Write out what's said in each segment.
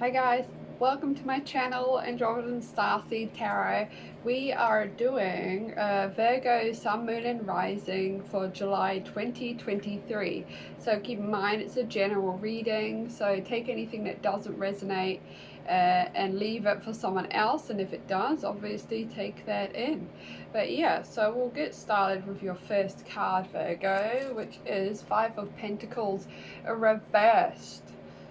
Hi guys, welcome to my channel, Andromeda Starseed Tarot. We are doing Virgo Sun, Moon and Rising for July 2023. So keep in mind it's a general reading, so take anything that doesn't resonate and leave it for someone else, and if it does, obviously take that in. But yeah, so we'll get started with your first card, Virgo, which is Five of Pentacles reversed.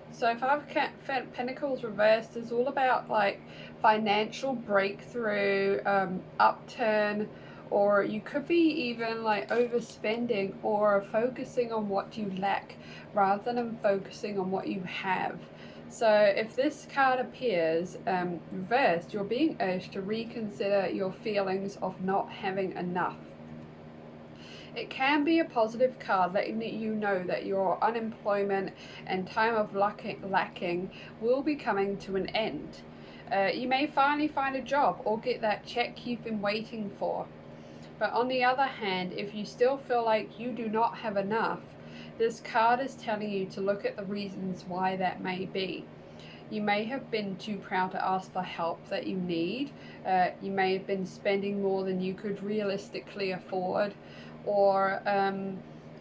So Five of Pentacles reversed is all about like financial breakthrough, upturn, or you could be even like overspending or focusing on what you lack rather than focusing on what you have. So if this card appears reversed, you're being urged to reconsider your feelings of not having enough. It can be a positive card letting you know that your unemployment and time of lacking will be coming to an end. You may finally find a job or get that check you've been waiting for. But on the other hand, if you still feel like you do not have enough, this card is telling you to look at the reasons why that may be. You may have been too proud to ask for help that you need. You may have been spending more than you could realistically afford, or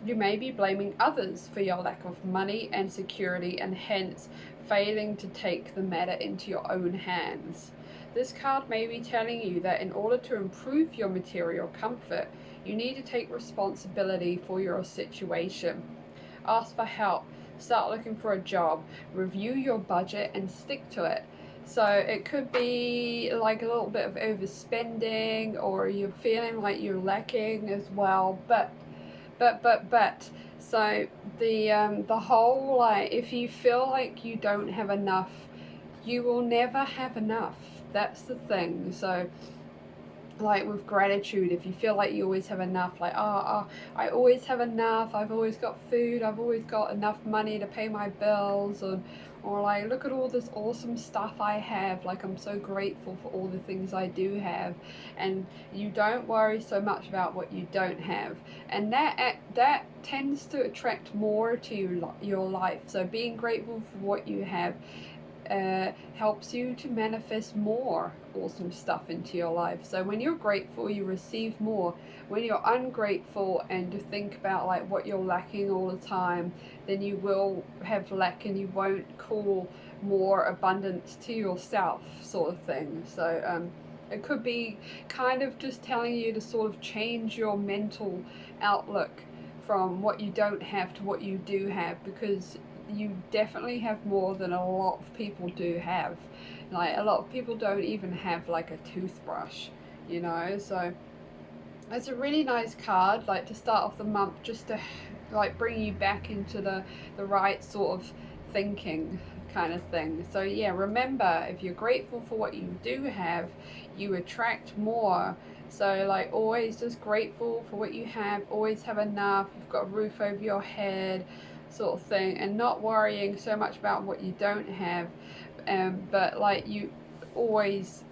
you may be blaming others for your lack of money and security and hence failing to take the matter into your own hands. This card may be telling you that in order to improve your material comfort, you need to take responsibility for your situation. Ask for help, start looking for a job, review your budget and stick to it. So it could be like a little bit of overspending, or you're feeling like you're lacking as well. But so the whole, like, if you feel like you don't have enough, you will never have enough. That's the thing. So like with gratitude, if you feel like you always have enough, like I always have enough, I've always got food, I've always got enough money to pay my bills, or like, look at all this awesome stuff I have, like I'm so grateful for all the things I do have. And you don't worry so much about what you don't have, and that tends to attract more to your life. So being grateful for what you have helps you to manifest more awesome stuff into your life. So when you're grateful, you receive more. When you're ungrateful and to think about like what you're lacking all the time, then you will have lack and you won't call more abundance to yourself, sort of thing. So it could be kind of just telling you to sort of change your mental outlook from what you don't have to what you do have, because you definitely have more than a lot of people do have. Like, a lot of people don't even have like a toothbrush, you know. So it's a really nice card, like to start off the month, just to like bring you back into the right sort of thinking kind of thing. So yeah, remember, if you're grateful for what you do have, you attract more. So like, always just grateful for what you have, always have enough, you've got a roof over your head, sort of thing, and not worrying so much about what you don't have. But like, you always,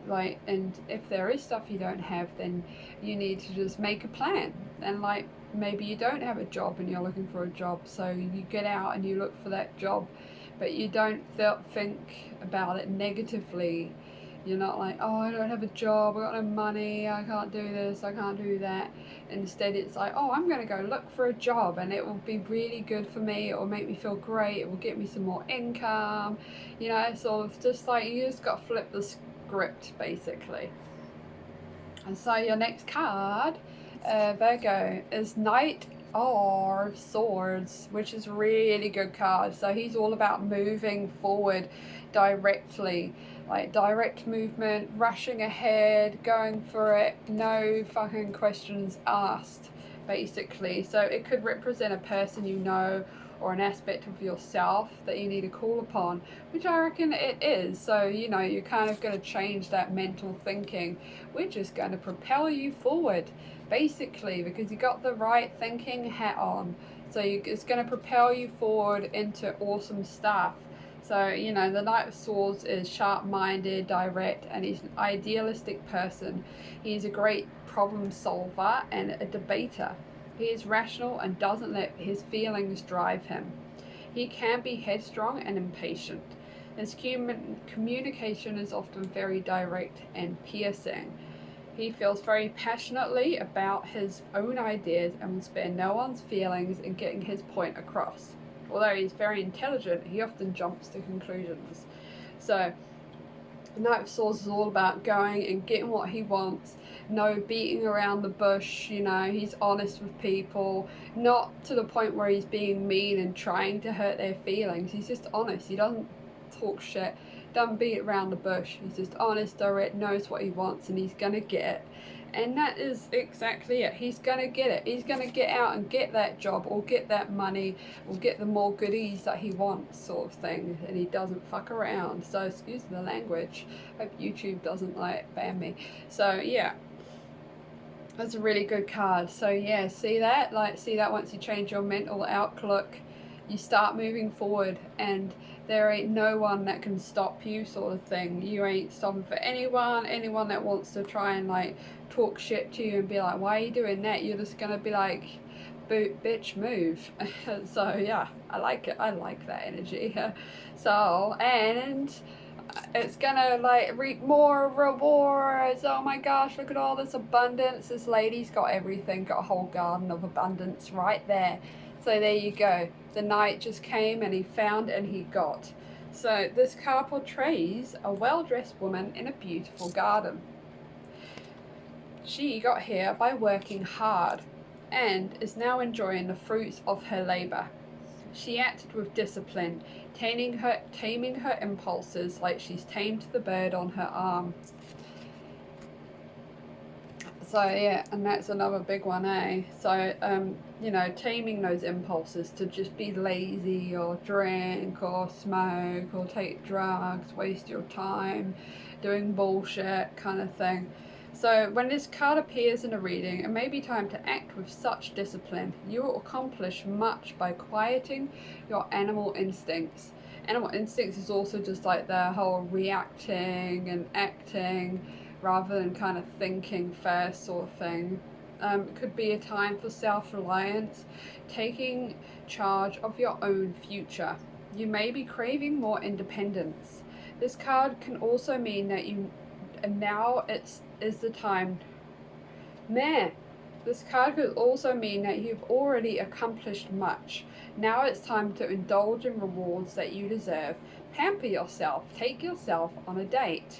like, and if there is stuff you don't have, then you need to just make a plan. And like, maybe you don't have a job and you're looking for a job, so you get out and you look for that job, but you don't think about it negatively. You're not like, oh, I don't have a job, I got no money, I can't do this, I can't do that. Instead, it's like, oh, I'm going to go look for a job and it will be really good for me, it will make me feel great, it will get me some more income, you know. Sort of just like, you just got to flip the script basically. And so your next card, Virgo, is Knight of Swords, which is a really good card. So he's all about moving forward directly, like direct movement, rushing ahead, going for it, no fucking questions asked, basically. So it could represent a person you know, or an aspect of yourself that you need to call upon, which I reckon it is. So, you know, you're kind of going to change that mental thinking, which is going to propel you forward, basically, because you got the right thinking hat on. So it's going to propel you forward into awesome stuff. So, you know, the Knight of Swords is sharp-minded, direct, and he's an idealistic person. He's a great problem solver and a debater. He is rational and doesn't let his feelings drive him. He can be headstrong and impatient. His communication is often very direct and piercing. He feels very passionately about his own ideas and will spare no one's feelings in getting his point across. Although he's very intelligent, he often jumps to conclusions. So, Knight of Swords is all about going and getting what he wants, no beating around the bush, you know, he's honest with people, not to the point where he's being mean and trying to hurt their feelings. He's just honest, he doesn't talk shit, doesn't beat around the bush, he's just honest, direct, knows what he wants, and he's gonna get it. And that is exactly it. He's going to get it. He's going to get out and get that job or get that money or get the more goodies that he wants, sort of thing. And he doesn't fuck around. So, excuse the language. Hope YouTube doesn't like ban me. So, yeah. That's a really good card. So, yeah, see that? Like, see that once you change your mental outlook, you start moving forward and there ain't no one that can stop you, sort of thing. You ain't stopping for anyone that wants to try and like talk shit to you and be like, why are you doing that? You're just gonna be like, bitch, move. So yeah, I like it. I like that energy. So, and it's gonna like reap more rewards. Oh my gosh, look at all this abundance. This lady's got everything, got a whole garden of abundance right there. So there you go. The knight just came and he found and he got. So this card portrays a well-dressed woman in a beautiful garden. She got here by working hard and is now enjoying the fruits of her labor. She acted with discipline, taming her impulses like she's tamed the bird on her arm. So yeah, and that's another big one, eh? So you know, taming those impulses to just be lazy or drink or smoke or take drugs, waste your time doing bullshit kind of thing. So when this card appears in a reading, it may be time to act with such discipline. You will accomplish much by quieting your animal instincts. Animal instincts is also just like the whole reacting and acting rather than kind of thinking first, sort of thing. It could be a time for self-reliance, taking charge of your own future. You may be craving more independence. This card can also mean that now is the time. This card could also mean that you've already accomplished much. Now it's time to indulge in rewards that you deserve. Pamper yourself. Take yourself on a date.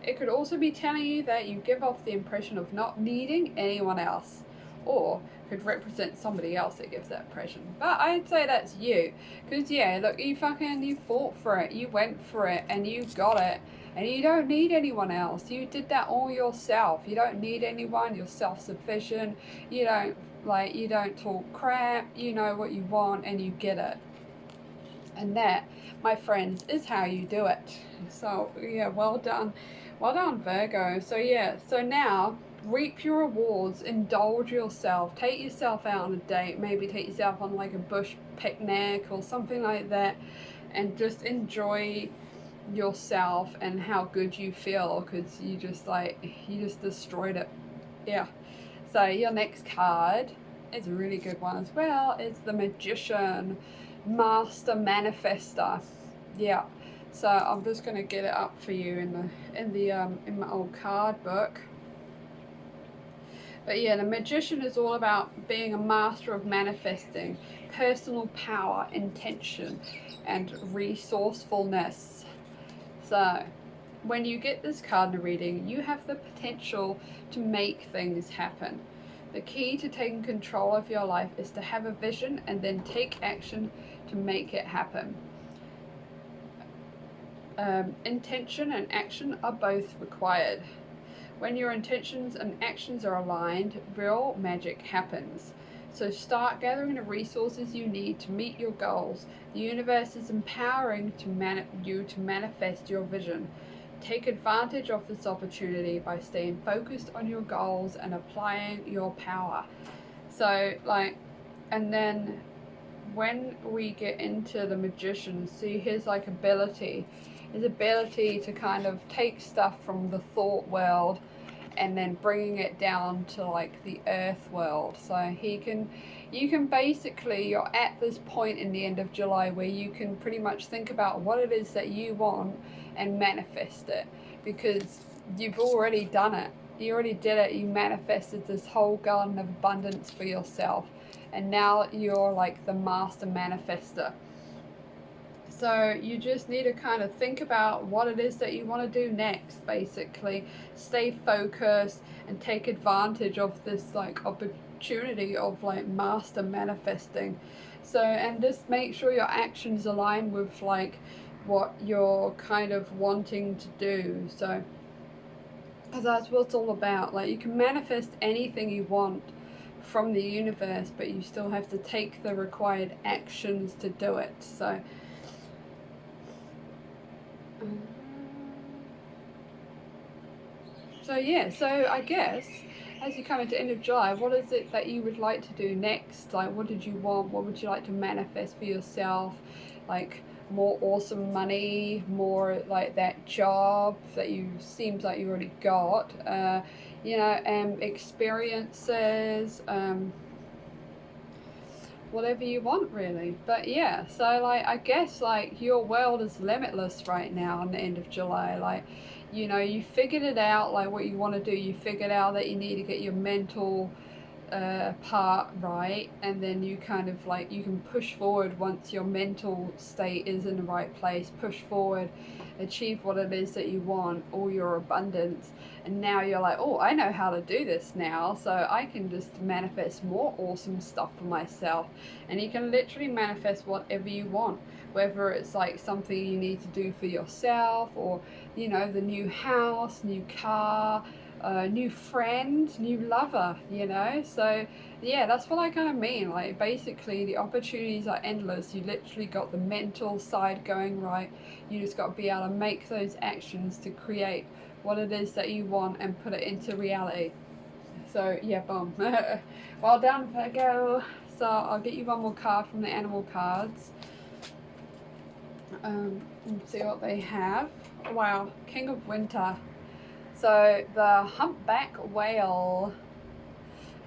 It could also be telling you that you give off the impression of not needing anyone else, or could represent somebody else that gives that impression. But I'd say that's you, because yeah, look, you fought for it, you went for it, and you got it, and you don't need anyone else. You did that all yourself. You don't need anyone. You're self-sufficient. You don't talk crap. You know what you want, and you get it. And that, my friends, is how you do it. So yeah, well done. Well done, Virgo. So yeah, so now reap your rewards, indulge yourself, take yourself out on a date, maybe take yourself on like a bush picnic or something like that, and just enjoy yourself and how good you feel, because you just destroyed it. Yeah. So your next card is a really good one as well. It's the Magician, Master Manifester. Yeah. So I'm just going to get it up for you in my old card book. But yeah, the Magician is all about being a master of manifesting, personal power, intention, and resourcefulness. So when you get this card in a reading, you have the potential to make things happen. The key to taking control of your life is to have a vision and then take action to make it happen. Intention and action are both required. When your intentions and actions are aligned, real magic happens. So start gathering the resources you need to meet your goals. The universe is empowering you to manifest your vision. Take advantage of this opportunity by staying focused on your goals and applying your power. So and then when we get into the Magician, see his ability to kind of take stuff from the thought world and then bringing it down to like the earth world. So you can basically, you're at this point in the end of July where you can pretty much think about what it is that you want and manifest it, because you've already done it. You already did it. You manifested this whole garden of abundance for yourself, and now you're like the master manifester. So you just need to kind of think about what it is that you want to do next, basically. Stay focused and take advantage of this like opportunity of like master manifesting. So, and just make sure your actions align with like what you're kind of wanting to do. So, because that's what it's all about. Like, you can manifest anything you want from the universe, but you still have to take the required actions to do it. So yeah, so I guess as you come into end of July, what is it that you would like to do next? Like, what did you want? What would you like to manifest for yourself? Like, more awesome money, more like that job that you seems like you already got, you know, experiences, whatever you want really. But yeah, so like I guess like your world is limitless right now in the end of July. Like, you know, you figured it out, like what you want to do. You figured out that you need to get your mental part right, and then you kind of like, you can push forward once your mental state is in the right place. Push forward, achieve what it is that you want, all your abundance, and now you're like, oh, I know how to do this now, so I can just manifest more awesome stuff for myself. And you can literally manifest whatever you want, whether it's like something you need to do for yourself, or you know, the new house, new car, new friend, new lover, you know. So yeah, that's what I kind of mean. Like, basically the opportunities are endless. You literally got the mental side going right. You just got to be able to make those actions to create what it is that you want and put it into reality. So yeah, boom. Well done, Virgo. So I'll get you one more card from the animal cards, and see what they have. Wow, King of Winter. So the humpback whale.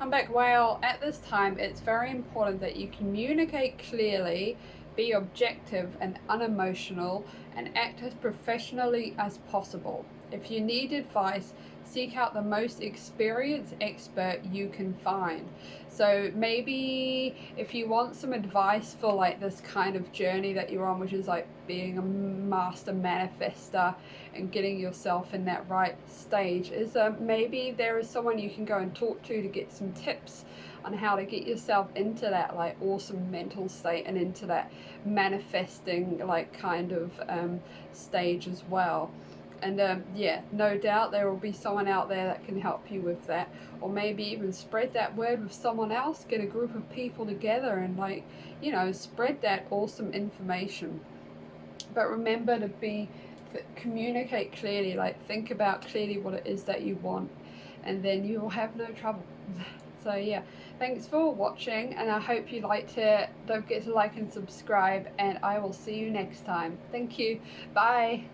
Humpback whale, at this time, it's very important that you communicate clearly, be objective and unemotional, and act as professionally as possible. If you need advice, seek out the most experienced expert you can find. So maybe if you want some advice for like this kind of journey that you're on, which is like being a master manifester and getting yourself in that right stage, is maybe there is someone you can go and talk to get some tips on how to get yourself into that like awesome mental state and into that manifesting like kind of stage as well. And yeah, no doubt there will be someone out there that can help you with that, or maybe even spread that word with someone else. Get a group of people together and like, you know, spread that awesome information. But remember to communicate clearly. Like, think about clearly what it is that you want, and then you will have no trouble. So yeah, thanks for watching, and I hope you liked it. Don't forget to like and subscribe, and I will see you next time. Thank you. Bye.